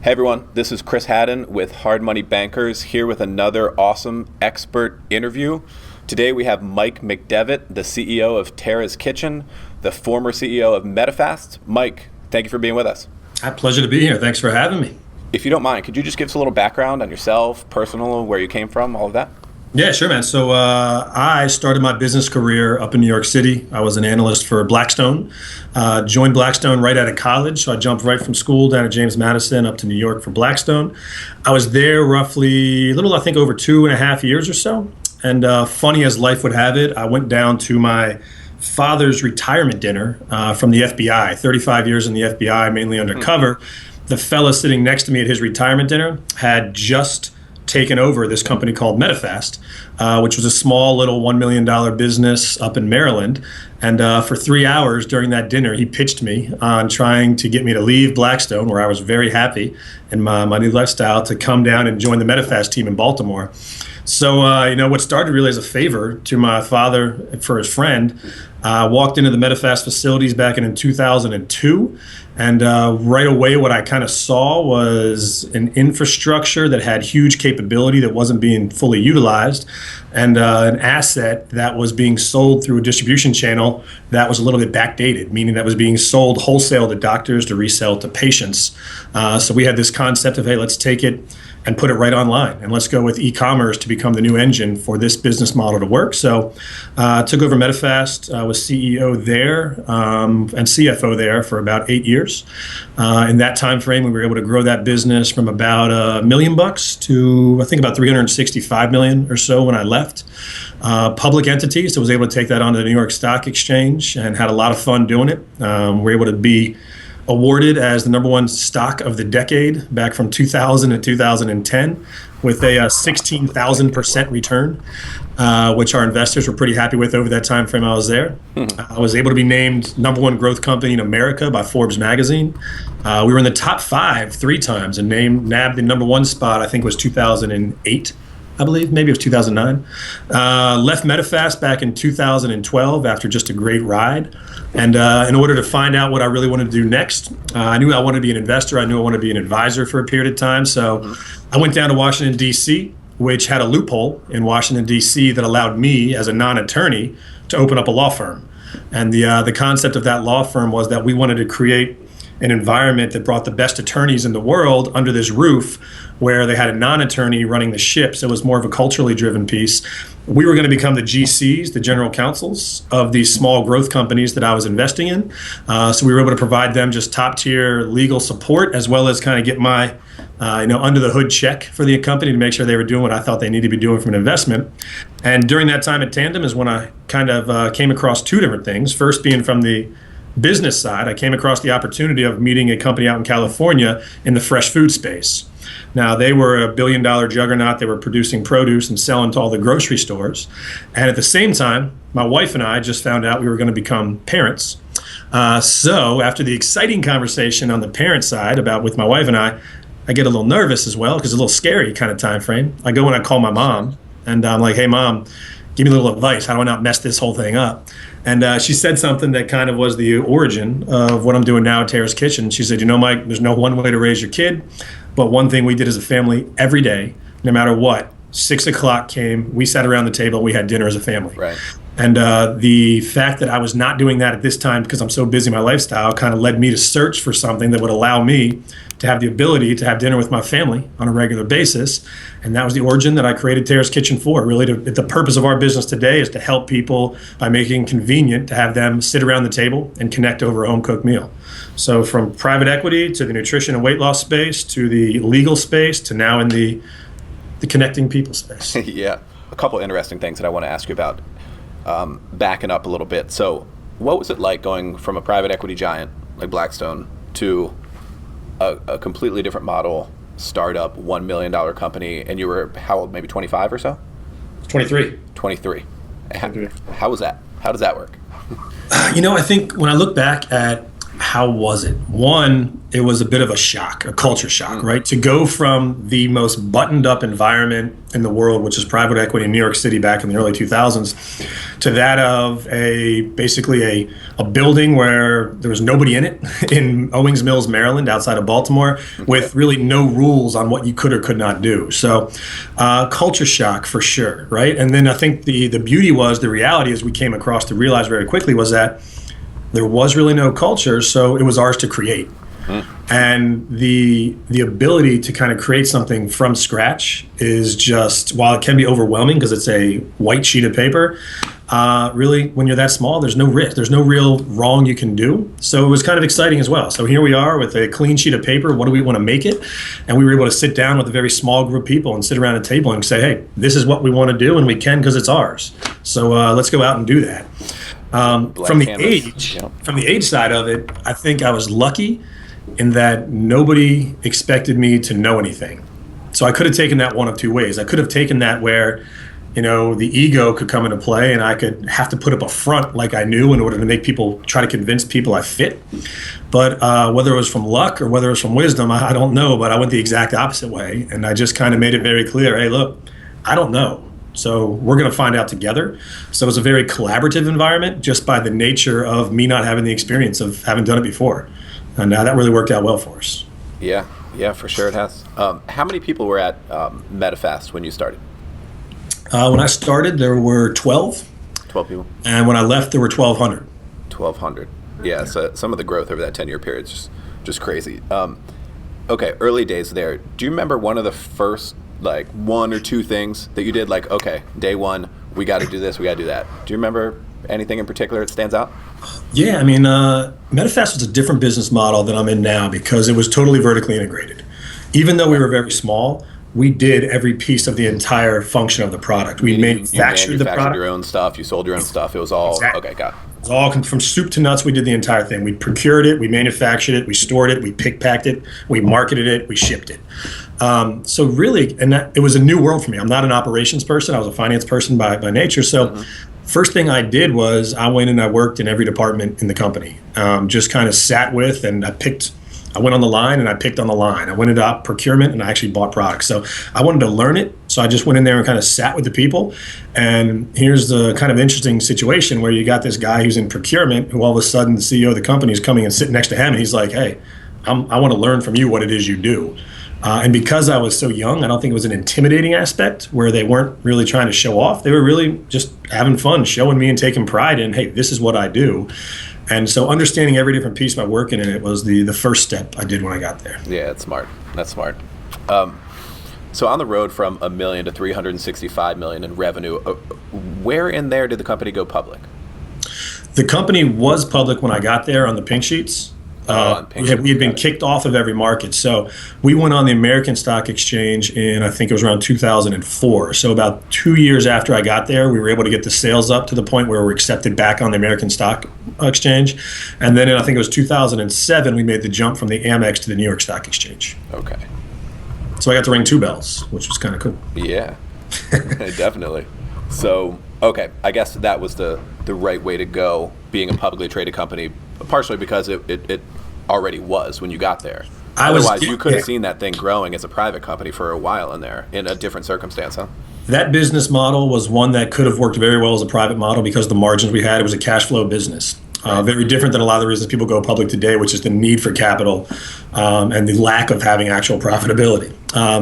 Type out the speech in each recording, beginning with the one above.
Hey everyone, this is Chris Haddon with Hard Money Bankers here with another awesome expert interview. Today we have Mike McDevitt, the CEO of Terra's Kitchen, the former CEO of Medifast. Mike, thank you for being with us. A pleasure to be here. Thanks for having me. If you don't mind, could you just give us a little background on yourself, personal, where you came from, all of that? Yeah, sure, man. So I started my business career up in New York City. I was an analyst for Blackstone. Joined Blackstone right out of college. So I jumped right from school down at James Madison up to New York for Blackstone. I was there roughly I think over 2.5 years or so. And funny as life would have it, I went down to my father's retirement dinner from the FBI, 35 years in the FBI, mainly undercover. The fella sitting next to me at his retirement dinner had just taken over this company called Medifast, which was a small little $1 million business up in Maryland. And for 3 hours during that dinner, he pitched me on trying to get me to leave Blackstone, where I was very happy in my new lifestyle, to come down and join the Medifast team in Baltimore. So, what started really as a favor to my father for his friend, walked into the Medifast facilities back in 2002. And right away, what I kind of saw was an infrastructure that had huge capability that wasn't being fully utilized, and an asset that was being sold through a distribution channel that was a little bit backdated, meaning that was being sold wholesale to doctors to resell to patients. So we had this concept of, hey, let's take it and put it right online, and let's go with e-commerce to become the new engine for this business model to work. So I took over Medifast, was CEO there and CFO there for about 8 years. In that time frame, we were able to grow that business from about $1 million to I think about 365 million or so when I left. Public entities, so I was able to take that onto the New York Stock Exchange and had a lot of fun doing it. We were able to be awarded as the number one stock of the decade back from 2000 to 2010 with a 16,000% return, which our investors were pretty happy with over that time frame I was there. I was able to be named number one growth company in America by Forbes magazine. We were in the top 5 3 times and nabbed the number one spot, I think it was 2008. I believe, maybe it was 2009. Left Medifast back in 2012 after just a great ride. And in order to find out what I really wanted to do next, I knew I wanted to be an investor. I knew I wanted to be an advisor for a period of time. So I went down to Washington, D.C., which had a loophole in Washington, D.C. that allowed me as a non-attorney to open up a law firm. And the concept of that law firm was that we wanted to create an environment that brought the best attorneys in the world under this roof, where they had a non-attorney running the ship. So it was more of a culturally driven piece. We were going to become the GCs, the general counsels of these small growth companies that I was investing in. So we were able to provide them just top tier legal support, as well as kind of get my under the hood check for the company to make sure they were doing what I thought they needed to be doing from an investment. And during that time at Tandem is when I kind of came across 2 different things. First being from the business side, I came across the opportunity of meeting a company out in California in the fresh food space. Now, they were a $1 billion juggernaut. They were producing produce and selling to all the grocery stores. And at the same time, my wife and I just found out we were going to become parents. So after the exciting conversation on the parent side with my wife and I get a little nervous as well, because it's a little scary kind of time frame. I go and I call my mom, and I'm like, hey, Mom, give me a little advice. How do I not mess this whole thing up? And she said something that kind of was the origin of what I'm doing now at Terra's Kitchen. She said, Mike, there's no one way to raise your kid, but one thing we did as a family every day, no matter what, 6 o'clock came, we sat around the table, we had dinner as a family. Right. And the fact that I was not doing that at this time because I'm so busy in my lifestyle kind of led me to search for something that would allow me to have the ability to have dinner with my family on a regular basis. And that was the origin that I created Terra's Kitchen for. Really, the purpose of our business today is to help people by making it convenient to have them sit around the table and connect over a home-cooked meal. So from private equity to the nutrition and weight loss space to the legal space to now in the connecting people space. Yeah, a couple interesting things that I want to ask you about. Backing up a little bit. So what was it like going from a private equity giant like Blackstone to a completely different model, startup, $1 million company, and you were how old, maybe 25 or so? 23. 23. How was that? How does that work? I think when I look back at how was it? One, it was a bit of a shock, a culture shock, right? To go from the most buttoned up environment in the world, which is private equity in New York City back in the early 2000s, to that of basically a building where there was nobody in it in Owings Mills, Maryland, outside of Baltimore, with really no rules on what you could or could not do. So culture shock for sure, right? And then I think the beauty was, the reality as we came across to realize very quickly was that there was really no culture, so it was ours to create. And the ability to kind of create something from scratch is just, while it can be overwhelming because it's a white sheet of paper, really, when you're that small, there's no risk. There's no real wrong you can do. So it was kind of exciting as well. So here we are with a clean sheet of paper. What do we want to make it? And we were able to sit down with a very small group of people and sit around a table and say, hey, this is what we want to do, and we can because it's ours. So let's go out and do that. From the age side of it, I think I was lucky in that nobody expected me to know anything. So I could have taken that one of two ways. I could have taken that where, the ego could come into play and I could have to put up a front like I knew in order to make people, try to convince people I fit. But whether it was from luck or whether it was from wisdom, I don't know, but I went the exact opposite way. And I just kind of made it very clear, hey, look, I don't know. So we're going to find out together. So it's a very collaborative environment just by the nature of me not having the experience of having done it before. And that really worked out well for us. Yeah, for sure it has. How many people were at MetaFast when you started? When I started, there were 12. 12 people? And when I left, there were 1,200. 1,200. Yeah, so some of the growth over that 10-year period is just crazy. Okay, early days there. Do you remember one of the first, one or two things that you did? Okay, day one, we got to do this, we got to do that. Do you remember anything in particular that stands out? Yeah, MetaFast was a different business model than I'm in now because it was totally vertically integrated. Even though we were very small, we did every piece of the entire function of the product. We manufactured the product. Your own stuff, you sold your own stuff. It was all, exactly. Okay, got it. It was all from soup to nuts. We did the entire thing. We procured it, we manufactured it, we stored it, we pick-packed it, we marketed it, we shipped it. So really, it was a new world for me. I'm not an operations person. I was a finance person by nature. So first thing I did was I went and I worked in every department in the company. Just kind of sat with, and I went on the line and I picked on the line. I went into procurement and I actually bought products. So I wanted to learn it. So I just went in there and kind of sat with the people. And here's the kind of interesting situation where you got this guy who's in procurement, who all of a sudden the CEO of the company is coming and sitting next to him. And he's like, hey, I want to learn from you what it is you do. And because I was so young, I don't think it was an intimidating aspect where they weren't really trying to show off. They were really just having fun, showing me and taking pride in, hey, this is what I do. And so understanding every different piece by working in it was the first step I did when I got there. Yeah, that's smart. So on the road from $1 million to $365 million in revenue, where in there did the company go public? The company was public when I got there on the pink sheets. We had been kicked off of every market. So we went on the American Stock Exchange in, I think it was around 2004. So about 2 years after I got there, we were able to get the sales up to the point where we were accepted back on the American Stock Exchange. And then I think it was 2007, we made the jump from the Amex to the New York Stock Exchange. Okay. So I got to ring 2 bells, which was kind of cool. Yeah, definitely. So, okay, I guess that was the right way to go, being a publicly traded company, partially because it already was when you got there. Otherwise, you could have seen that thing growing as a private company for a while in there in a different circumstance, huh? That business model was one that could have worked very well as a private model because of the margins we had. It was a cash flow business. Very different than a lot of the reasons people go public today, which is the need for capital and the lack of having actual profitability.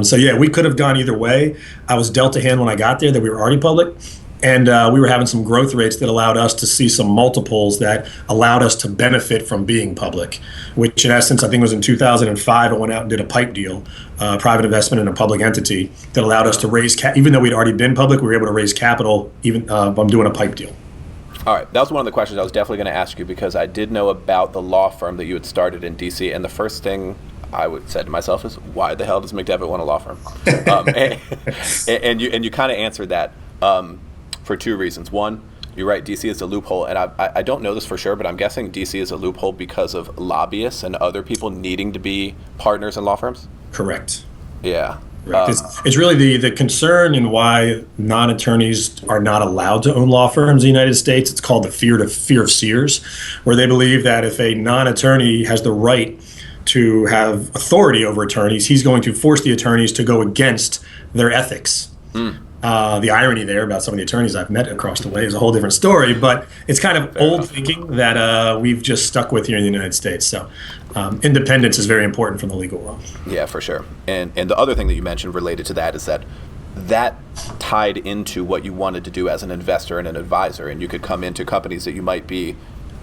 So yeah, we could have gone either way. I was dealt a hand when I got there that we were already public. And we were having some growth rates that allowed us to see some multiples that allowed us to benefit from being public, which in essence, I think it was in 2005, I went out and did a PIPE deal, private investment in a public entity that allowed us to raise, even though we'd already been public, we were able to raise capital even I'm doing a PIPE deal. All right, that was one of the questions I was definitely going to ask you because I did know about the law firm that you had started in D.C. And the first thing I would said to myself is, why the hell does McDevitt want a law firm? And you kind of answered that. For 2 reasons. One, you're right, DC is a loophole, and I don't know this for sure, but I'm guessing DC is a loophole because of lobbyists and other people needing to be partners in law firms? Correct. Yeah. Correct. It's really the concern and why non-attorneys are not allowed to own law firms in the United States. It's called the fear of seers, where they believe that if a non-attorney has the right to have authority over attorneys, he's going to force the attorneys to go against their ethics. The irony there about some of the attorneys I've met across the way is a whole different story, but it's kind of old thinking that we've just stuck with here in the United States. So independence is very important from the legal world. Yeah, for sure. And the other thing that you mentioned related to that is that tied into what you wanted to do as an investor and an advisor, and you could come into companies that you might be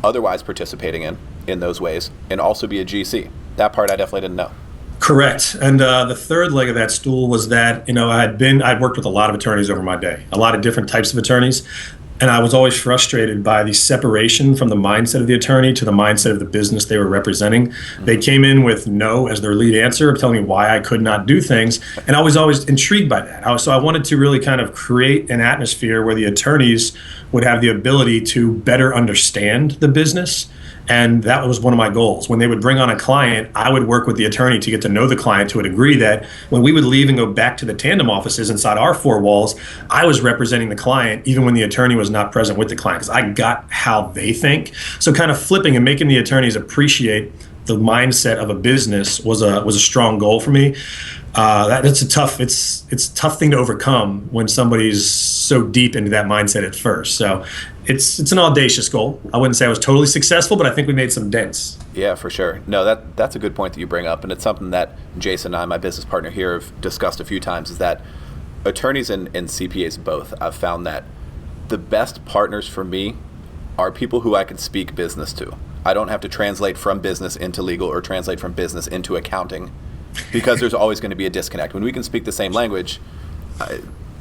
otherwise participating in those ways and also be a GC. That part I definitely didn't know. Correct. And the third leg of that stool was that, I'd worked with a lot of attorneys over my day, a lot of different types of attorneys. And I was always frustrated by the separation from the mindset of the attorney to the mindset of the business they were representing. They came in with no as their lead answer, telling me why I could not do things. And I was always intrigued by that. So I wanted to really kind of create an atmosphere where the attorneys would have the ability to better understand the business. And that was one of my goals. When they would bring on a client, I would work with the attorney to get to know the client to a degree that when we would leave and go back to the tandem offices inside our four walls, I was representing the client even when the attorney was not present with the client because I got how they think. So kind of flipping and making the attorneys appreciate the mindset of a business was a strong goal for me. It's a tough thing to overcome when somebody's so deep into that mindset at first. So it's an audacious goal. I wouldn't say I was totally successful, but I think we made some dents. Yeah, for sure. No, that's a good point that you bring up, and it's something that Jason and I, my business partner here, have discussed a few times, is that attorneys and CPAs both, I've found that the best partners for me are people who I can speak business to. I don't have to translate from business into legal or translate from business into accounting because there's always going to be a disconnect. When we can speak the same language,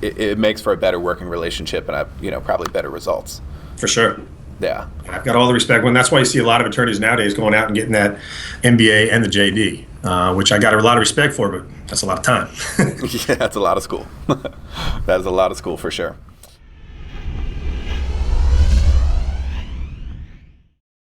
it makes for a better working relationship and probably better results. For sure. Yeah. I've got all the respect. And that's why you see a lot of attorneys nowadays going out and getting that MBA and the JD, which I got a lot of respect for, but that's a lot of time. Yeah, that's a lot of school. That is a lot of school for sure.